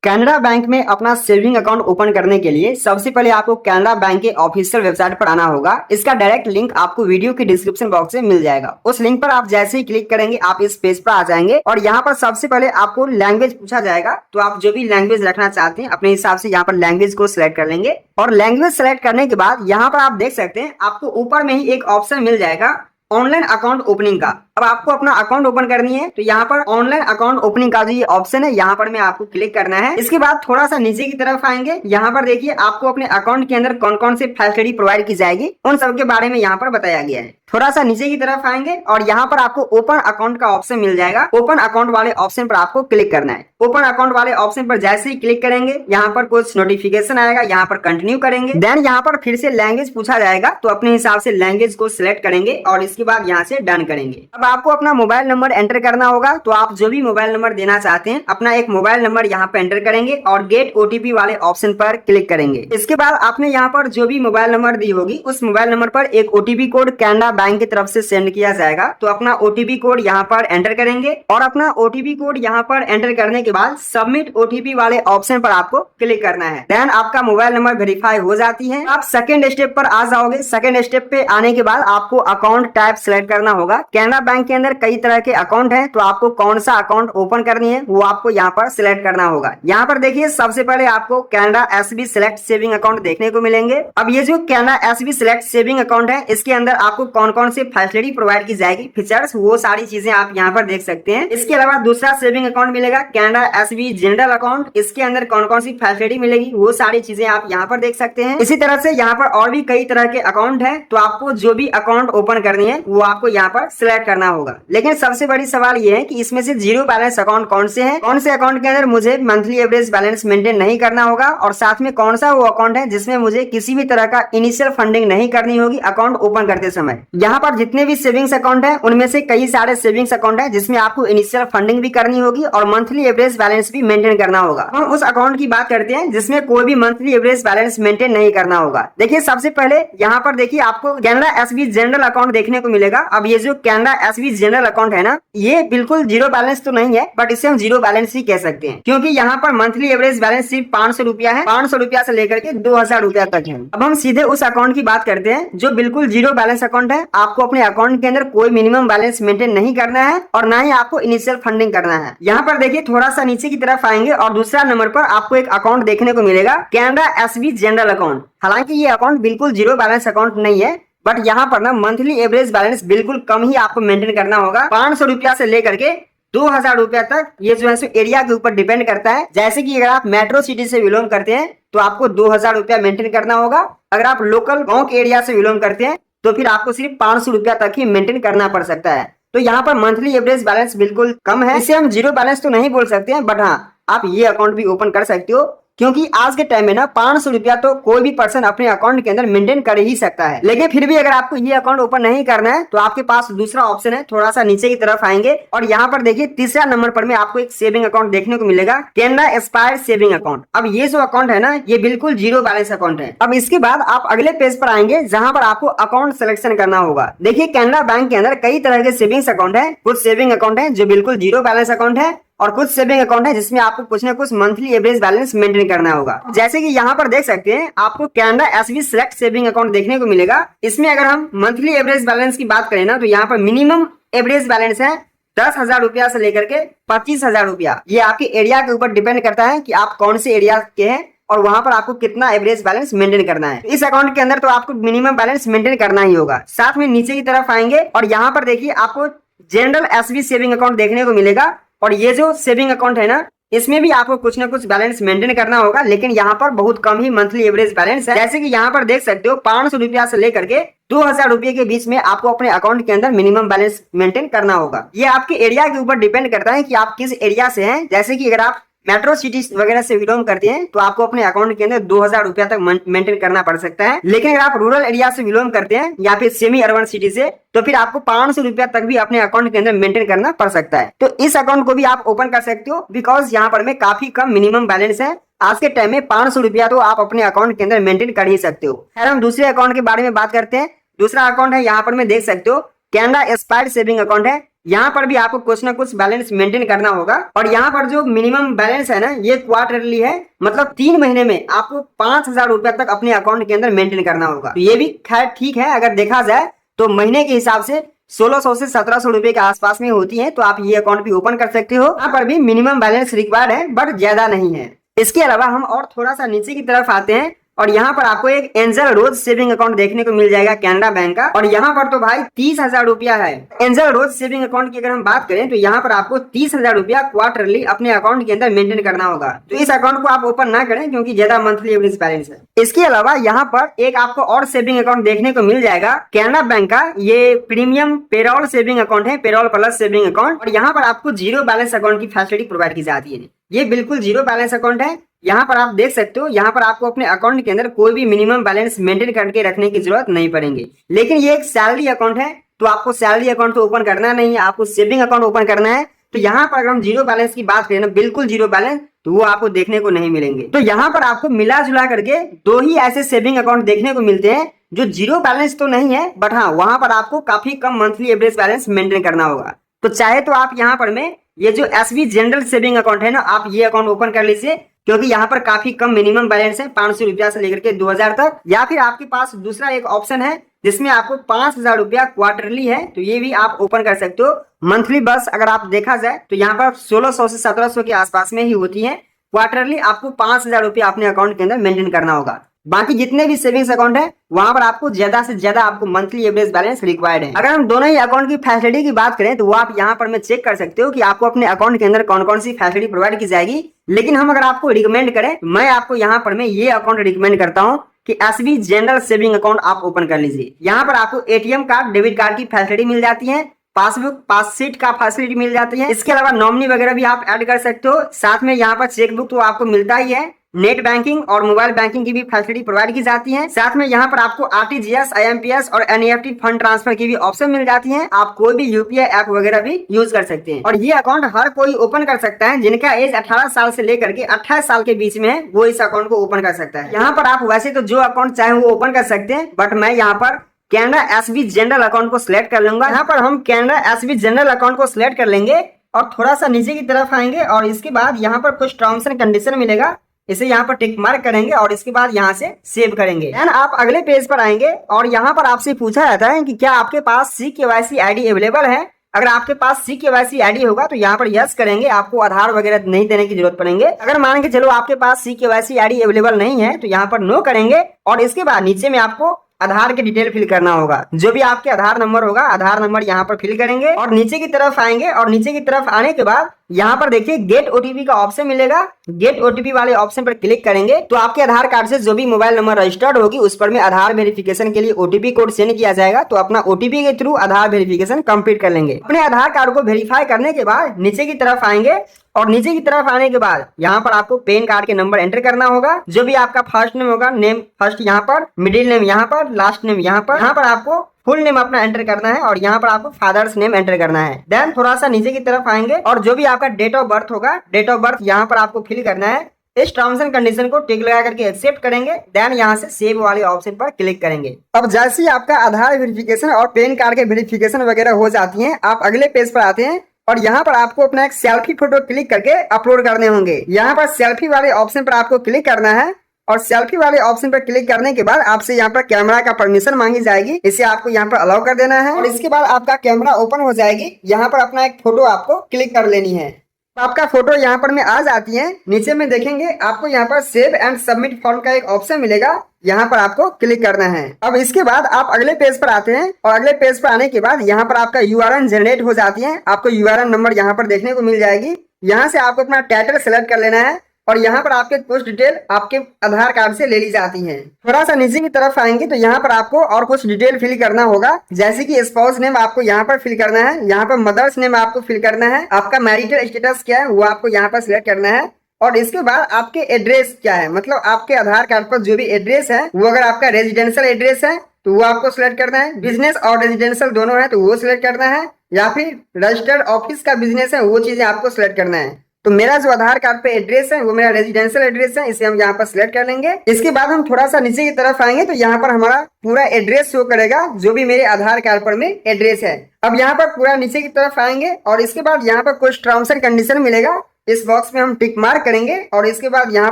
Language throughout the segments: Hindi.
कैनरा बैंक में अपना सेविंग अकाउंट ओपन करने के लिए सबसे पहले आपको कैनरा बैंक के ऑफिशियल वेबसाइट पर आना होगा। इसका डायरेक्ट लिंक आपको वीडियो के डिस्क्रिप्शन बॉक्स में मिल जाएगा। उस लिंक पर आप जैसे ही क्लिक करेंगे आप इस पेज पर आ जाएंगे और यहाँ पर सबसे पहले आपको लैंग्वेज पूछा जाएगा। तो आप जो भी लैंग्वेज रखना चाहते हैं अपने हिसाब से यहाँ पर लैंग्वेज को सिलेक्ट कर लेंगे और लैंग्वेज सेलेक्ट करने के बाद यहाँ पर आप देख सकते हैं आपको ऊपर में ही एक ऑप्शन मिल जाएगा ऑनलाइन अकाउंट ओपनिंग का। अब आपको अपना अकाउंट ओपन करनी है तो यहाँ पर ऑनलाइन अकाउंट ओपनिंग का जो ये ऑप्शन है यहाँ पर में आपको क्लिक करना है। इसके बाद थोड़ा सा नीचे की तरफ आएंगे, यहाँ पर देखिए आपको अपने अकाउंट के अंदर कौन कौन से फैसिलिटी प्रोवाइड की जाएगी उन सब के बारे में यहाँ पर बताया गया है। थोड़ा सा नीचे की तरफ आएंगे और यहाँ पर आपको ओपन अकाउंट का ऑप्शन मिल जाएगा। ओपन अकाउंट वाले ऑप्शन पर आपको क्लिक करना है। ओपन अकाउंट वाले ऑप्शन पर जैसे ही क्लिक करेंगे यहाँ पर कुछ नोटिफिकेशन आएगा, यहाँ पर कंटिन्यू करेंगे। देन यहाँ पर फिर से लैंग्वेज पूछा जाएगा तो अपने हिसाब से लैंग्वेज को सिलेक्ट करेंगे और इसके बाद यहाँ से डन करेंगे। अब आपको अपना मोबाइल नंबर एंटर करना होगा। तो आप जो भी मोबाइल नंबर देना चाहते हैं अपना एक मोबाइल नंबर यहाँ पे एंटर करेंगे और गेट ओटीपी वाले ऑप्शन पर क्लिक करेंगे। इसके बाद आपने यहाँ पर जो भी मोबाइल नंबर दी होगी उस मोबाइल नंबर पर एक ओटीपी कोड कैनरा बैंक की तरफ से सेंड किया जाएगा। तो अपना ओटीपी कोड यहाँ पर एंटर करेंगे और अपना ओटीपी कोड यहाँ पर एंटर करने के बाद सबमिट ओटीपी वाले ऑप्शन पर आपको क्लिक करना है। देन आपका मोबाइल नंबर वेरीफाई हो जाती है। आप सेकंड स्टेप पर आ जाओगे। सेकंड स्टेप पे आने के बाद आपको अकाउंट टाइप सिलेक्ट करना होगा। कैनरा बैंक के अंदर कई तरह के अकाउंट है तो आपको कौन सा अकाउंट ओपन करनी है वो आपको यहाँ पर सिलेक्ट करना होगा। यहाँ पर देखिए सबसे पहले आपको Canara SB select saving account देखने को मिलेंगे। अब ये जो Canara SB select saving account है इसके अंदर आपको कौन कौन से फैसिलिटी प्रोवाइड की जाएगी, फीचर्स, वो सारी चीजें आप यहाँ पर देख सकते हैं। इसके अलावा दूसरा सेविंग अकाउंट मिलेगा कैनरा एसबी जनरल अकाउंट। इसके अंदर कौन कौन सी फैसिलिटी मिलेगी वो सारी चीजें आप यहाँ पर देख सकते हैं। इसी तरह से यहाँ पर और भी कई तरह के अकाउंट है तो आपको जो भी अकाउंट ओपन करनी है वो आपको यहाँ पर सिलेक्ट करना होगा। लेकिन सबसे बड़ी सवाल ये है कि इसमें से जीरो बैलेंस अकाउंट कौन से हैं, कौन से अकाउंट के अंदर मुझे मंथली एवरेज बैलेंस मेंटेन नहीं करना होगा और साथ में कौन सा वो अकाउंट है जिसमें मुझे किसी भी तरह का इनिशियल फंडिंग नहीं करनी होगी अकाउंट ओपन करते समय। यहाँ पर जितने भी सेविंग्स अकाउंट है उनमें से कई सारे सेविंग्स अकाउंट है जिसमें आपको इनिशियल फंडिंग भी करनी होगी और मंथली एवरेज बैलेंस भी मेंटेन करना होगा। हम उस अकाउंट की बात करते हैं जिसमें कोई भी मंथली एवरेज बैलेंस मेंटेन नहीं करना होगा। देखिए सबसे पहले यहाँ पर देखिए आपको कैनरा एसबी जनरल अकाउंट देखने को मिलेगा। अब ये जो कैनरा एसबी जनरल अकाउंट है ना ये बिल्कुल जीरो बैलेंस तो नहीं है बट इसे हम जीरो बैलेंस ही कह सकते हैं क्योंकि यहाँ पर मंथली एवरेज बैलेंस सिर्फ 500 रुपया है। 500 रुपया से लेकर के 2000 रुपया तक है। अब हम सीधे उस अकाउंट की बात करते हैं जो बिल्कुल जीरो बैलेंस अकाउंट है। आपको अपने अकाउंट के अंदर कोई मिनिमम बैलेंस मेंटेन नहीं करना है और ना ही आपको इनिशियल फंडिंग करना है। यहाँ पर देखिए थोड़ा सा नीचे की तरफ आएंगे और दूसरा नंबर पर आपको एक अकाउंट देखने को मिलेगा कैनरा एसबी जनरल अकाउंट। हालांकि ये अकाउंट बिल्कुल जीरो बैलेंस अकाउंट नहीं है बट यहाँ पर ना मंथली एवरेज बैलेंस बिल्कुल कम ही आपको मेंटेन करना होगा। 500 रुपया से लेकर के 2000 रुपया तक। ये जो है एरिया के ऊपर डिपेंड करता है। जैसे कि अगर आप मेट्रो सिटी से बिलोंग करते हैं तो आपको 2000 रुपया मेंटेन करना होगा। अगर आप लोकल गांव के एरिया से बिलोंग करते हैं तो फिर आपको सिर्फ 500 रुपया तक ही मेंटेन करना पड़ सकता है। तो यहाँ पर मंथली एवरेज बैलेंस बिल्कुल कम है। इसे हम जीरो बैलेंस तो नहीं बोल सकते हैं बट हाँ आप ये अकाउंट भी ओपन कर सकते हो क्योंकि आज के टाइम में ना 500 रुपया तो कोई भी पर्सन अपने अकाउंट के अंदर मेंटेन कर ही सकता है। लेकिन फिर भी अगर आपको ये अकाउंट ओपन नहीं करना है तो आपके पास दूसरा ऑप्शन है। थोड़ा सा नीचे की तरफ आएंगे और यहाँ पर देखिए तीसरा नंबर पर में आपको एक सेविंग अकाउंट देखने को मिलेगा कैनरा एस्पायर सेविंग अकाउंट। अब ये जो अकाउंट है ना ये बिल्कुल जीरो बैलेंस अकाउंट है। अब इसके बाद आप अगले पेज पर आएंगे जहाँ पर आपको अकाउंट सिलेक्शन करना होगा। देखिए कैनरा बैंक के अंदर कई तरह के सेविंग्स अकाउंट है। कुछ सेविंग अकाउंट है जो बिल्कुल जीरो बैलेंस अकाउंट है और कुछ सेविंग अकाउंट है जिसमें आपको कुछ ना कुछ मंथली एवरेज बैलेंस मेंटेन करना होगा। जैसे कि यहाँ पर देख सकते हैं आपको Canara SB select saving account देखने को मिलेगा। इसमें अगर हम मंथली एवरेज बैलेंस की बात करें ना तो यहाँ पर मिनिमम एवरेज बैलेंस है 10,000 रुपया से लेकर के 25,000 रुपया। ये आपके एरिया के ऊपर डिपेंड करता है कि आप कौन से एरिया के हैं और वहां पर आपको कितना एवरेज बैलेंस मेंटेन करना है। इस अकाउंट के अंदर तो आपको मिनिमम बैलेंस मेंटेन करना ही होगा। साथ में नीचे की तरफ आएंगे और यहाँ पर देखिए आपको जनरल एसबी सेविंग अकाउंट देखने को मिलेगा और ये जो सेविंग अकाउंट है ना इसमें भी आपको कुछ ना कुछ बैलेंस मेंटेन करना होगा लेकिन यहाँ पर बहुत कम ही मंथली एवरेज बैलेंस है। जैसे कि यहाँ पर देख सकते हो 500 रुपया से लेकर के 2000 रुपये के बीच में आपको अपने अकाउंट के अंदर मिनिमम बैलेंस मेंटेन करना होगा। ये आपके एरिया के ऊपर डिपेंड करता है कि आप किस एरिया से हैं। जैसे कि अगर आप मेट्रो सिटी वगैरह से बिलोंग करते हैं तो आपको अपने अकाउंट के अंदर 2000 रुपया तक मेंटेन करना पड़ सकता है। लेकिन अगर आप रूरल एरिया से बिलोंग करते हैं या फिर सेमी अर्बन सिटी से तो फिर आपको 500 रुपया तक भी अपने अकाउंट के अंदर मेंटेन करना पड़ सकता है। तो इस अकाउंट को भी आप ओपन कर सकते हो बिकॉज यहाँ पर में काफी कम मिनिमम बैलेंस है। आज के टाइम में 500 रुपया तो आप अपने अकाउंट के अंदर मेंटेन कर ही सकते हो। खैर हम दूसरे अकाउंट के बारे में बात करते हैं। दूसरा अकाउंट है यहाँ पर में देख सकते हो कैनरा एस्पायर सेविंग अकाउंट है। यहाँ पर भी आपको कुछ ना कुछ बैलेंस मेंटेन करना होगा। और यहाँ पर जो मिनिमम बैलेंस है ना, ये क्वार्टरली है, मतलब 3 महीने में आपको 5,000 रुपया तक अपने अकाउंट के अंदर मेंटेन करना होगा। तो ये भी खैर ठीक है, अगर देखा जाए तो महीने के हिसाब से 1600 से 1700 रुपए के आसपास में होती है, तो आप ये अकाउंट भी ओपन कर सकते हो। यहाँ पर भी मिनिमम बैलेंस रिक्वायर्ड है, बट ज्यादा नहीं है। इसके अलावा हम और थोड़ा सा नीचे की तरफ आते हैं और यहाँ पर आपको एक एंजल रोज सेविंग अकाउंट देखने को मिल जाएगा कैनरा बैंक का। और यहाँ पर तो भाई 30,000 रुपया है। एंजल रोज सेविंग अकाउंट की अगर हम बात करें तो यहाँ पर आपको 30,000 रुपया क्वार्टरली अपने अकाउंट के अंदर मेंटेन करना होगा। तो इस अकाउंट को आप ओपन ना करें क्योंकि ज्यादा मंथली एवरेज बैलेंस है। इसके अलावा यहाँ पर एक आपको और सेविंग अकाउंट देखने को मिल जाएगा कैनरा बैंक का, ये प्रीमियम पेरोल सेविंग अकाउंट है, पेरोल प्लस सेविंग अकाउंट। और यहाँ पर आपको जीरो बैलेंस अकाउंट की फैसिलिटी प्रोवाइड की जाती है। ये बिल्कुल जीरो बैलेंस अकाउंट है। यहाँ पर आप देख सकते हो, यहाँ पर आपको अपने अकाउंट के अंदर कोई भी मिनिमम बैलेंस मेंटेन करके रखने की जरूरत नहीं पड़ेगी। लेकिन ये एक सैलरी अकाउंट है, तो आपको सैलरी अकाउंट तो ओपन करना नहीं है, आपको सेविंग अकाउंट ओपन करना है। तो यहाँ पर अगर हम जीरो बैलेंस की बात करें ना, बिल्कुल जीरो बैलेंस, तो वो आपको देखने को नहीं मिलेंगे। तो यहाँ पर आपको मिला जुला करके 2 ही ऐसे सेविंग अकाउंट देखने को मिलते हैं जो जीरो बैलेंस तो नहीं है, बट हाँ वहां पर आपको काफी कम मंथली एवरेज बैलेंस मेंटेन करना होगा। तो चाहे तो आप यहाँ पर में ये जो एसबी जनरल सेविंग अकाउंट है ना, आप ये अकाउंट ओपन कर लीजिए, क्योंकि यहाँ पर काफी कम मिनिमम बैलेंस है, 500 रुपया से लेकर के 2,000 तक। या फिर आपके पास दूसरा एक ऑप्शन है जिसमें आपको 5,000 रुपया क्वार्टरली है, तो ये भी आप ओपन कर सकते हो। मंथली बस अगर आप देखा जाए तो यहाँ पर 1600 से 1700 के आसपास में ही होती है। क्वार्टरली आपको 5,000 रुपया अपने अकाउंट के अंदर मेंटेन करना होगा। बाकी जितने भी सेविंग्स अकाउंट है वहां पर आपको ज्यादा से ज्यादा आपको मंथली एवरेज बैलेंस रिक्वायर्ड है। अगर हम दोनों ही अकाउंट की फैसिलिटी की बात करें तो वो आप यहाँ पर में चेक कर सकते हो कि आपको अपने अकाउंट के अंदर कौन कौन सी फैसिलिटी प्रोवाइड की जाएगी। लेकिन हम अगर आपको रिकमेंड करें, मैं आपको यहाँ पर में ये अकाउंट रिकमेंड करता हूँ कि एसबी जनरल सेविंग अकाउंट आप ओपन कर लीजिए। यहाँ पर आपको एटीएम कार्ड, डेबिट कार्ड की फैसिलिटी मिल जाती है, पासबुक, पासशीट का फैसिलिटी मिल जाती है। इसके अलावा नॉमिनी वगैरह भी आप ऐड कर सकते हो। साथ में यहाँ पर चेकबुक तो आपको मिलता ही है। नेट बैंकिंग और मोबाइल बैंकिंग की भी फैसिलिटी प्रोवाइड की जाती है। साथ में यहाँ पर आपको आरटीजीएस, आईएमपीएस और एनईएफटी फंड ट्रांसफर की भी ऑप्शन मिल जाती है। आप कोई भी यूपीआई ऐप वगैरह भी यूज कर सकते हैं। और ये अकाउंट हर कोई ओपन कर सकता है, जिनका एज 18 साल से लेकर के 28 साल के बीच में है, वो इस अकाउंट को ओपन कर सकता है। यहाँ पर आप वैसे तो जो अकाउंट चाहे वो ओपन कर सकते हैं, बट मैं यहाँ पर कैनरा एसबी जनरल अकाउंट को सिलेक्ट कर लूंगा। यहाँ पर हम कैनरा एसबी जनरल अकाउंट को सिलेक्ट कर लेंगे और थोड़ा सा नीचे की तरफ आएंगे और इसके बाद यहाँ पर कुछ टर्म्स एंड कंडीशन मिलेगा, इसे यहाँ पर टिक मार्क करेंगे और इसके बाद यहाँ से सेव करेंगे। देन आप अगले पेज पर आएंगे और यहाँ पर आपसे पूछा जाता है कि क्या आपके पास CKYC आईडी अवेलेबल है। अगर आपके पास CKYC आईडी होगा तो यहाँ पर यस करेंगे, आपको आधार वगैरह नहीं देने की जरूरत पड़ेंगे। अगर मान के चलो आपके पास CKYC आईडी अवेलेबल नहीं है तो यहाँ पर नो करेंगे और इसके बाद नीचे में आपको आधार के डिटेल फिल करना होगा। जो भी आपके आधार नंबर होगा, आधार नंबर यहाँ पर फिल करेंगे और नीचे की तरफ आएंगे और नीचे की तरफ आने के बाद यहाँ पर देखिए गेट ओटीपी का ऑप्शन मिलेगा। गेट ओटीपी वाले ऑप्शन पर क्लिक करेंगे तो आपके आधार कार्ड से जो भी मोबाइल नंबर रजिस्टर्ड होगी उस पर में आधार वेरिफिकेशन के लिए ओटीपी कोड सेंड किया जाएगा। तो अपना ओटीपी के थ्रू आधार वेरिफिकेशन कंप्लीट कर लेंगे। अपने आधार कार्ड को वेरीफाई करने के बाद नीचे की तरफ आएंगे और नीचे की तरफ आने के बाद यहाँ पर आपको पैन कार्ड के नंबर एंटर करना होगा। जो भी आपका फर्स्ट नेम होगा, नेम फर्स्ट यहाँ पर, मिडिल नेम यहाँ पर, लास्ट नेम यहाँ पर। यहाँ पर आपको फुल नेम अपना एंटर करना है और यहाँ पर आपको फादर्स नेम एंटर करना है। देन थोड़ा सा नीचे की तरफ आएंगे और जो भी आपका डेट ऑफ बर्थ होगा, डेट ऑफ बर्थ यहाँ पर आपको फिल करना है। इस टर्म्स एंड कंडीशन को टिक लगा करके एक्सेप्ट करेंगे। देन यहाँ से सेव वाले ऑप्शन पर क्लिक करेंगे। अब जैसे ही आपका आधार वेरिफिकेशन और पैन कार्ड के वेरिफिकेशन वगैरह हो जाती है, आप अगले पेज पर आते हैं और यहाँ पर आपको अपना एक सेल्फी फोटो क्लिक करके अपलोड करने होंगे। यहाँ पर सेल्फी वाले ऑप्शन पर आपको क्लिक करना है और सेल्फी वाले ऑप्शन पर क्लिक करने के बाद आपसे यहाँ पर कैमरा का परमिशन मांगी जाएगी, इसे आपको यहाँ पर अलाउ कर देना है और इसके बाद आपका कैमरा ओपन हो जाएगी। यहाँ पर अपना एक फोटो आपको क्लिक कर लेनी है। आपका फोटो यहाँ पर में आ जाती है। नीचे में देखेंगे आपको यहाँ पर सेव एंड सबमिट फॉर्म का एक ऑप्शन मिलेगा, यहाँ पर आपको क्लिक करना है। अब इसके बाद आप अगले पेज पर आते हैं और अगले पेज पर आने के बाद यहाँ पर आपका यूआरएन जनरेट हो जाती है। आपको यूआरएन नंबर यहाँ पर देखने को मिल जाएगी। यहाँ से आपको अपना टाइटल सेलेक्ट कर लेना है और यहाँ पर आपके कुछ डिटेल आपके आधार कार्ड से ले ली जाती हैं। थोड़ा सा नीचे की तरफ आएंगे तो यहाँ पर आपको और कुछ डिटेल फिल करना होगा, जैसे कि स्पाउस नेम आपको यहाँ पर फिल करना है, यहाँ पर मदर्स नेम आपको फिल करना है, आपका मैरिटल स्टेटस क्या है वो आपको यहाँ पर सिलेक्ट करना है और इसके बाद आपके एड्रेस क्या है, मतलब आपके आधार कार्ड पर जो भी एड्रेस है वो अगर आपका रेजिडेंशियल एड्रेस है तो वो आपको सिलेक्ट करना है। बिजनेस और रेजिडेंशियल दोनों है तो वो सिलेक्ट करना है, या फिर रजिस्टर्ड ऑफिस का बिजनेस है वो चीजें आपको सिलेक्ट करना है। तो मेरा जो आधार कार्ड पे एड्रेस है वो मेरा रेजिडेंशियल एड्रेस है, इसे हम यहाँ पर सिलेक्ट कर लेंगे। इसके बाद हम थोड़ा सा नीचे की तरफ आएंगे तो यहाँ पर हमारा पूरा एड्रेस शो करेगा जो भी मेरे आधार कार्ड पर में एड्रेस है। अब यहाँ पर पूरा नीचे की तरफ आएंगे और इसके बाद यहाँ पर कुछ टर्म्स एंड कंडीशन मिलेगा, इस बॉक्स में हम टिक मार्क करेंगे और इसके बाद यहाँ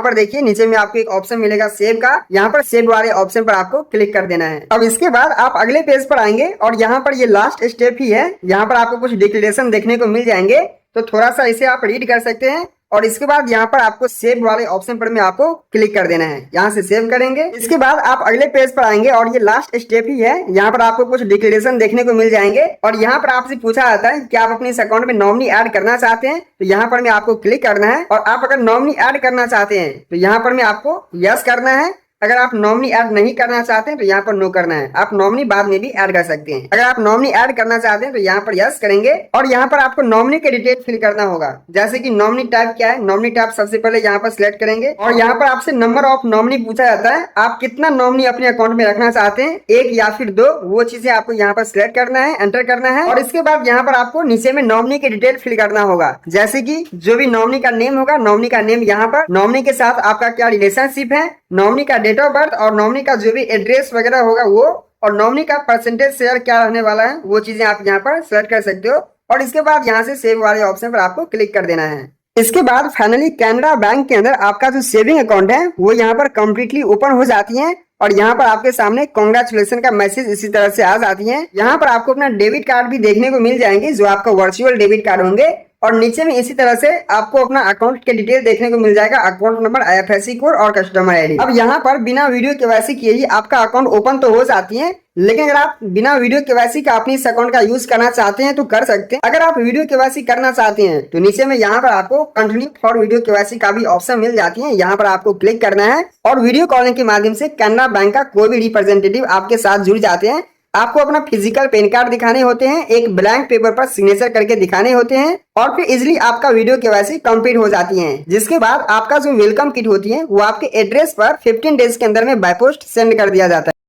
पर देखिए नीचे में आपको एक ऑप्शन मिलेगा सेव का, यहाँ पर सेव वाले ऑप्शन पर आपको क्लिक कर देना है। अब इसके बाद आप अगले पेज पर आएंगे और यहाँ पर ये लास्ट स्टेप ही है, यहाँ पर आपको कुछ डिक्लेरेशन देखने को मिल जाएंगे, तो थोड़ा सा इसे आप रीड कर सकते हैं और इसके बाद यहाँ पर आपको सेव वाले ऑप्शन पर में आपको क्लिक कर देना है, यहाँ से सेव करेंगे। इसके बाद आप अगले पेज पर आएंगे और ये लास्ट स्टेप ही है, यहाँ पर आपको कुछ डिक्लेरेशन देखने को मिल जाएंगे और यहाँ पर आपसे पूछा जाता है कि आप अपने इस अकाउंट में नॉमिनी ऐड करना चाहते हैं, तो यहाँ पर में आपको क्लिक करना है। और आप अगर नॉमिनी ऐड करना चाहते हैं तो यहाँ पर में आपको यस करना है। अगर आप नॉमिनी ऐड नहीं करना चाहते हैं तो यहाँ पर नो करना है। आप नॉमिनी बाद में भी ऐड कर सकते हैं। अगर आप नॉमिनी ऐड करना चाहते हैं तो यहाँ पर यस करेंगे और यहाँ पर आपको नॉमिनी के डिटेल फिल करना होगा, जैसे कि नॉमिनी टाइप क्या है। नॉमिनी टाइप सबसे पहले यहाँ पर सिलेक्ट करेंगे और यहाँ पर आपसे नंबर ऑफ नॉमिनी पूछा जाता है, आप कितना नॉमिनी अपने अकाउंट में रखना चाहते हैं, 1 या फिर 2, वो चीजें आपको यहाँ पर सिलेक्ट करना है, एंटर करना है। और इसके बाद यहाँ पर आपको नीचे में नॉमिनी के डिटेल फिल करना होगा, जैसे कि जो भी नॉमिनी का नेम होगा, नॉमिनी का नेम यहाँ पर, नॉमिनी के साथ आपका क्या रिलेशनशिप है, नॉमिनी का डेट ऑफ बर्थ और नॉमिनी का जो भी एड्रेस वगैरह होगा वो, और नॉमिनी का परसेंटेज शेयर क्या रहने वाला है, वो चीजें आप यहाँ पर सेलेक्ट कर सकते हो। और इसके बाद यहाँ से सेव वाले ऑप्शन पर आपको क्लिक कर देना है। इसके बाद फाइनली कैनरा बैंक के अंदर आपका जो सेविंग अकाउंट है वो यहाँ पर कम्प्लीटली ओपन हो जाती है और यहाँ पर आपके सामने कांग्रेचुलेशन का मैसेज इसी तरह से आ जाती है। यहाँ पर आपको अपना डेबिट कार्ड भी देखने को मिल जाएंगे जो आपका वर्चुअल डेबिट कार्ड होंगे और नीचे में इसी तरह से आपको अपना अकाउंट के डिटेल देखने को मिल जाएगा, अकाउंट नंबर, IFSC कोड और कस्टमर आईडी। अब यहाँ पर बिना वीडियो केवाईसी किए ही आपका अकाउंट ओपन तो हो जाती है, लेकिन अगर आप बिना वीडियो केवाईसी का अपनी इस अकाउंट का यूज करना चाहते हैं तो कर सकते हैं। अगर आप वीडियो केवाईसी करना चाहते हैं तो नीचे में यहाँ पर आपको कंटिन्यू फॉर वीडियो केवाईसी का भी ऑप्शन मिल जाती है, यहाँ पर आपको क्लिक करना है और वीडियो कॉलिंग के माध्यम से कैनरा बैंक का कोई भी रिप्रेजेंटेटिव आपके साथ जुड़ जाते हैं। आपको अपना फिजिकल पेन कार्ड दिखाने होते हैं, एक ब्लैंक पेपर पर सिग्नेचर करके दिखाने होते हैं और फिर इजिली आपका वीडियो केवाईसी कंप्लीट हो जाती है। जिसके बाद आपका जो वेलकम किट होती है वो आपके एड्रेस पर 15 डेज के अंदर में बाय पोस्ट सेंड कर दिया जाता है।